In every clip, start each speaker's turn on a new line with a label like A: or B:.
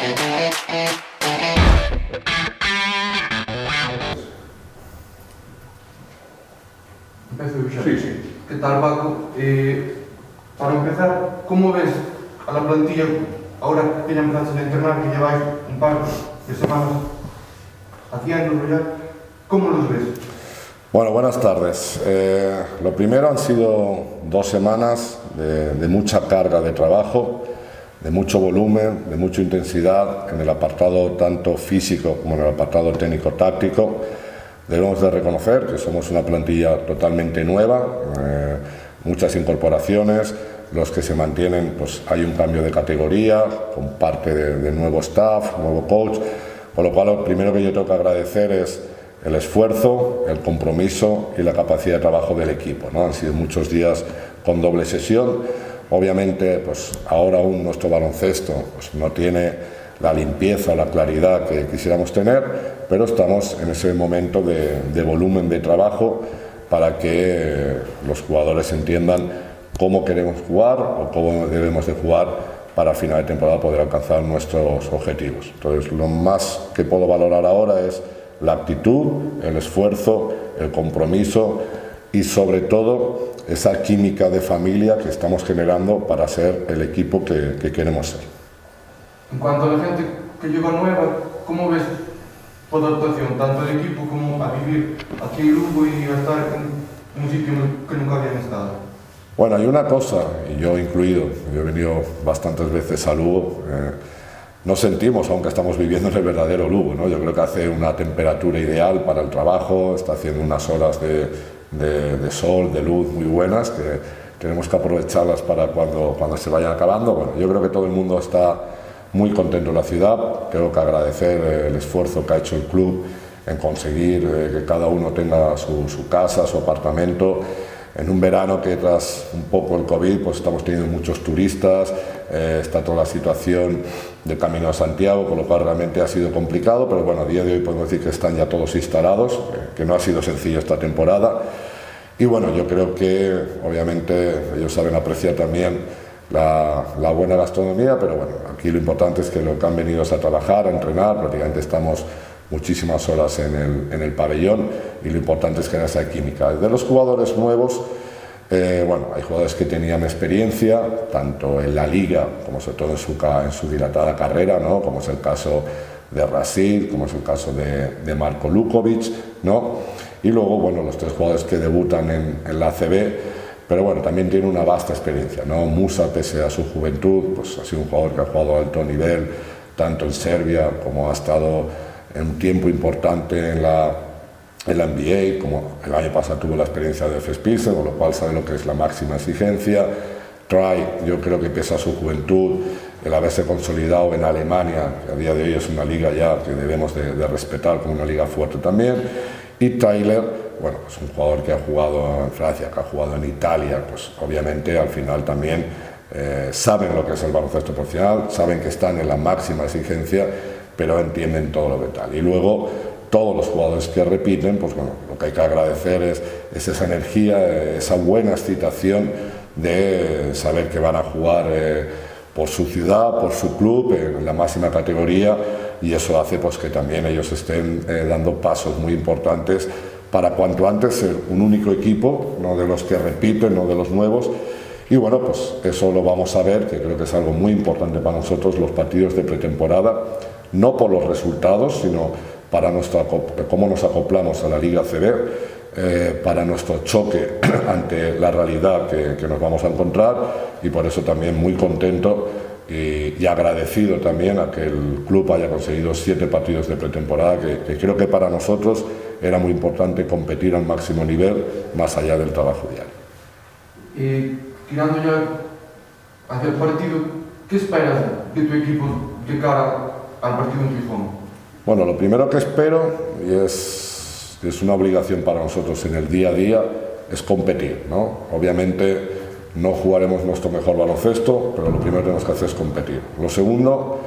A: Empiezo yo.
B: Sí, sí.
A: ¿Qué tal, Paco? Para empezar, ¿cómo ves a la plantilla ahora que ya empezaste a entrenar, que lleváis un par de semanas haciéndolo ya? ¿Cómo los ves?
B: Bueno, buenas tardes. Lo primero han sido 2 semanas de mucha carga de trabajo, de mucho volumen, de mucha intensidad en el apartado tanto físico como en el apartado técnico-táctico. Debemos de reconocer que somos una plantilla totalmente nueva, muchas incorporaciones, los que se mantienen, pues hay un cambio de categoría, con parte de nuevo staff, nuevo coach, con lo cual lo primero que yo tengo que agradecer es el esfuerzo, el compromiso y la capacidad de trabajo del equipo, ¿no? Han sido muchos días con doble sesión. Obviamente, pues ahora aún nuestro baloncesto pues, no tiene la limpieza, la claridad que quisiéramos tener, pero estamos en ese momento de volumen de trabajo para que los jugadores entiendan cómo queremos jugar o cómo debemos de jugar para a final de temporada poder alcanzar nuestros objetivos. Entonces, lo más que puedo valorar ahora es la actitud, el esfuerzo, el compromiso y sobre todo esa química de familia que estamos generando para ser el equipo que queremos ser.
A: En cuanto a la gente que llega nueva, ¿cómo ves tu adaptación, tanto del equipo como a vivir aquí en Lugo y a estar en un sitio que nunca habían estado?
B: Bueno, hay una cosa, y yo incluido, yo he venido bastantes veces a Lugo, nos sentimos, aunque estamos viviendo en el verdadero Lugo, ¿no? Yo creo que hace una temperatura ideal para el trabajo, está haciendo unas horas de sol, de luz muy buenas, que tenemos que aprovecharlas para cuando se vayan acabando. Bueno, yo creo que todo el mundo está muy contento en la ciudad, tengo que agradecer el esfuerzo que ha hecho el club en conseguir que cada uno tenga su casa, su apartamento, en un verano que tras un poco el COVID pues estamos teniendo muchos turistas, está toda la situación del Camino a Santiago, con lo cual realmente ha sido complicado, pero bueno, a día de hoy podemos decir que están ya todos instalados, que no ha sido sencillo esta temporada. Y bueno, yo creo que obviamente ellos saben apreciar también la buena gastronomía, pero bueno, aquí lo importante es que lo que han venido es a trabajar, a entrenar, prácticamente estamos muchísimas horas en el pabellón y lo importante es que haya esa química. De los jugadores nuevos, bueno, hay jugadores que tenían experiencia, tanto en la liga como sobre todo en su dilatada carrera, ¿no? Como es el caso de Rasid, como es el caso de Marko Lukovic, ¿no? Y luego, bueno, los 3 jugadores que debutan en la ACB, pero bueno, también tiene una vasta experiencia, ¿no? Musa, pese a su juventud, pues ha sido un jugador que ha jugado a alto nivel, tanto en Serbia como ha estado en un tiempo importante en la NBA, como el año pasado tuvo la experiencia de Efes Pilsen, con lo cual sabe lo que es la máxima exigencia. Try, yo creo que pese a su juventud, el haberse consolidado en Alemania, que a día de hoy es una liga ya que debemos de respetar como una liga fuerte también. Y Tyler, bueno, es un jugador que ha jugado en Francia, que ha jugado en Italia, pues obviamente al final también saben lo que es el baloncesto profesional, saben que están en la máxima exigencia, pero entienden todo lo que tal. Y luego todos los jugadores que repiten, pues bueno, lo que hay que agradecer es esa energía, esa buena excitación de saber que van a jugar por su ciudad, por su club, en la máxima categoría, y eso hace pues que también ellos estén dando pasos muy importantes para cuanto antes ser un único equipo, no de los que repiten, no de los nuevos. Y bueno, pues eso lo vamos a ver, que creo que es algo muy importante para nosotros, los partidos de pretemporada, no por los resultados, sino para cómo nos acoplamos a la Liga ACB, para nuestro choque ante la realidad que nos vamos a encontrar, y por eso también muy contento y agradecido también a que el club haya conseguido 7 partidos de pretemporada, que creo que para nosotros era muy importante competir al máximo nivel, más allá del trabajo diario.
A: Tirando ya hacia el partido, ¿qué esperas de tu equipo de cara al partido en Gijón?
B: Bueno, lo primero que espero, y es una obligación para nosotros en el día a día, es competir, ¿no? Obviamente no jugaremos nuestro mejor baloncesto, pero lo primero que tenemos que hacer es competir. Lo segundo,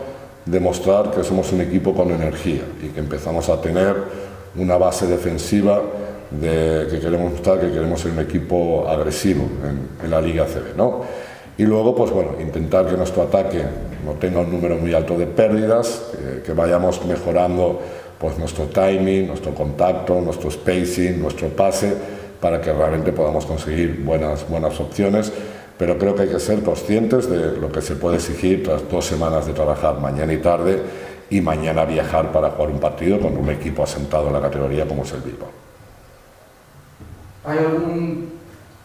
B: demostrar que somos un equipo con energía y que empezamos a tener una base defensiva que queremos mostrar, que queremos ser un equipo agresivo en la Liga ACB, ¿no? Y luego, pues bueno, intentar que nuestro ataque no tenga un número muy alto de pérdidas, que vayamos mejorando pues nuestro timing, nuestro contacto, nuestro spacing, nuestro pase, para que realmente podamos conseguir buenas opciones. Pero creo que hay que ser conscientes de lo que se puede exigir tras 2 semanas de trabajar mañana y tarde, y mañana viajar para jugar un partido con un equipo asentado en la categoría como es el Bilbao.
A: ¿Hay algún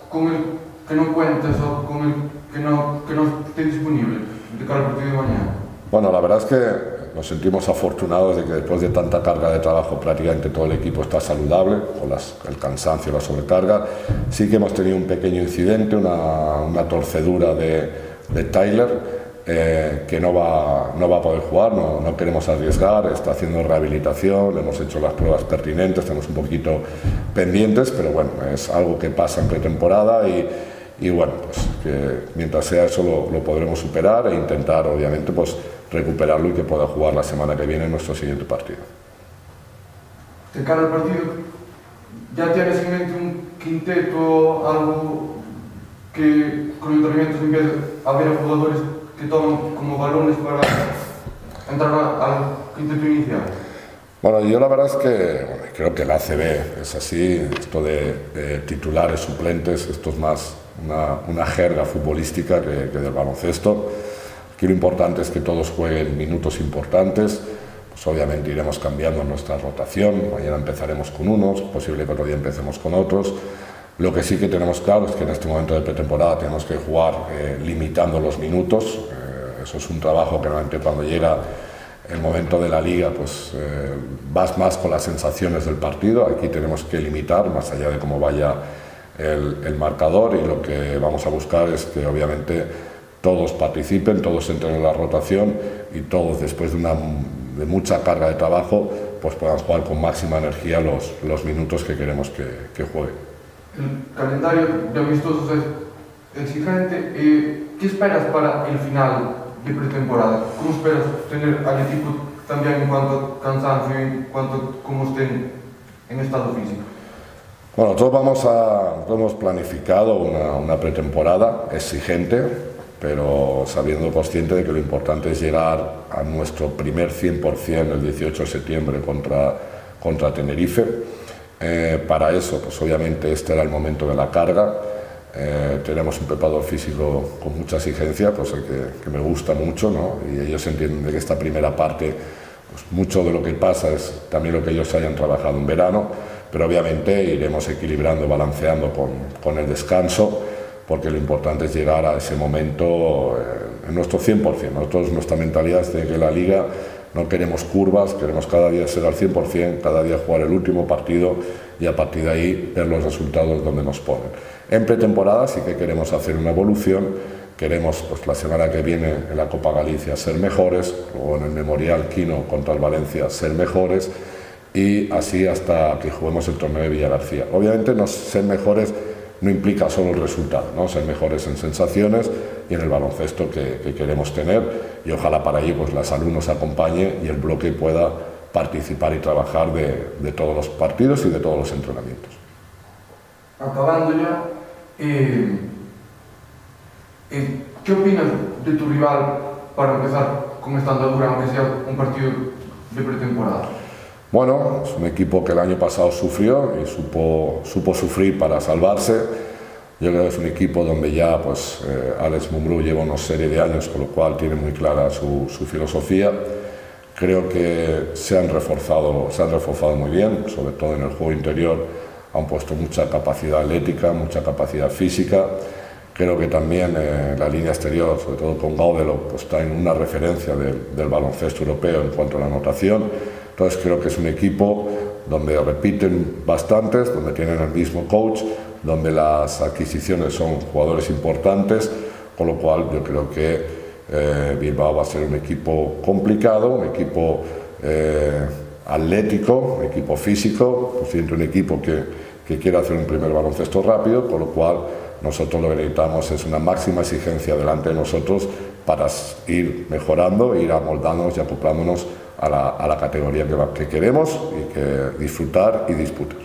A: con el que no cuentes o con el que no esté disponible de cara al partido de mañana?
B: Bueno, la verdad es que nos sentimos afortunados de que después de tanta carga de trabajo prácticamente todo el equipo está saludable, con el cansancio y la sobrecarga. Sí que hemos tenido un pequeño incidente, una torcedura de Tyler, que no va a poder jugar, no queremos arriesgar, está haciendo rehabilitación, le hemos hecho las pruebas pertinentes, estamos un poquito pendientes, pero bueno, es algo que pasa en pretemporada y bueno, pues que mientras sea eso lo podremos superar e intentar obviamente pues recuperarlo y que pueda jugar la semana que viene en nuestro siguiente partido.
A: De cara al partido, ¿ya tienes en mente un quinteto, algo que con entrenamientos empiece a haber jugadores que toman como balones para entrar al quinteto inicial?
B: Bueno, yo la verdad es que creo que el ACB es así, esto de titulares, suplentes, esto es más una jerga futbolística que del baloncesto. Aquí lo importante es que todos jueguen minutos importantes, pues obviamente iremos cambiando nuestra rotación, mañana empezaremos con unos, es posible que otro día empecemos con otros. Lo que sí que tenemos claro es que en este momento de pretemporada tenemos que jugar limitando los minutos, eso es un trabajo que realmente cuando llega el momento de la liga pues vas más con las sensaciones del partido, aquí tenemos que limitar más allá de cómo vaya el marcador, y lo que vamos a buscar es que obviamente todos participen, todos entren en la rotación y todos después de mucha carga de trabajo pues puedan jugar con máxima energía los minutos que queremos que jueguen.
A: El calendario de amistosos es exigente. ¿Qué esperas para el final de pretemporada? ¿Cómo esperas tener al equipo también en cuanto a cansancio, en cuanto a cómo estén en estado físico?
B: Bueno, nosotros hemos planificado una pretemporada exigente, pero sabiendo consciente de que lo importante es llegar a nuestro primer 100% el 18 de septiembre contra Tenerife. Para eso, pues obviamente este era el momento de la carga. Tenemos un preparador físico con mucha exigencia, cosa que me gusta mucho, ¿no? Y ellos entienden de que esta primera parte, pues mucho de lo que pasa es también lo que ellos hayan trabajado en verano, pero obviamente iremos equilibrando, balanceando con el descanso, porque lo importante es llegar a ese momento en nuestro 100%. Nosotros, nuestra mentalidad es de que la liga no queremos curvas, queremos cada día ser al 100%, cada día jugar el último partido y a partir de ahí ver los resultados donde nos ponen. En pretemporada sí que queremos hacer una evolución, queremos pues la semana que viene en la Copa Galicia ser mejores, o en el Memorial Quino contra el Valencia ser mejores, y así hasta que juguemos el torneo de Villagarcía. Obviamente ser mejores no implica solo el resultado, ¿no? Ser mejores en sensaciones y en el baloncesto que queremos tener, y ojalá para ello pues la salud nos acompañe y el bloque pueda participar y trabajar de todos los partidos y de todos los entrenamientos.
A: Acabando ya, ¿qué opinas de tu rival para empezar con esta andadura, aunque sea un partido de pretemporada?
B: Bueno, es un equipo que el año pasado sufrió y supo sufrir para salvarse. Yo creo que es un equipo donde ya pues, Alex Mumbrú lleva una serie de años, con lo cual tiene muy clara su filosofía. Creo que se han reforzado muy bien, sobre todo en el juego interior. Han puesto mucha capacidad atlética, mucha capacidad física. Creo que también la línea exterior, sobre todo con Gaudelo, pues está en una referencia del baloncesto europeo en cuanto a la anotación. Entonces creo que es un equipo donde repiten bastantes, donde tienen el mismo coach, donde las adquisiciones son jugadores importantes, con lo cual yo creo que Bilbao va a ser un equipo complicado, un equipo atlético, un equipo físico, pues siempre un equipo que quiere hacer un primer baloncesto rápido, con lo cual nosotros lo que necesitamos es una máxima exigencia delante de nosotros para ir mejorando, ir amoldándonos y acoplándonos a la categoría que queremos y que disfrutar y disputar.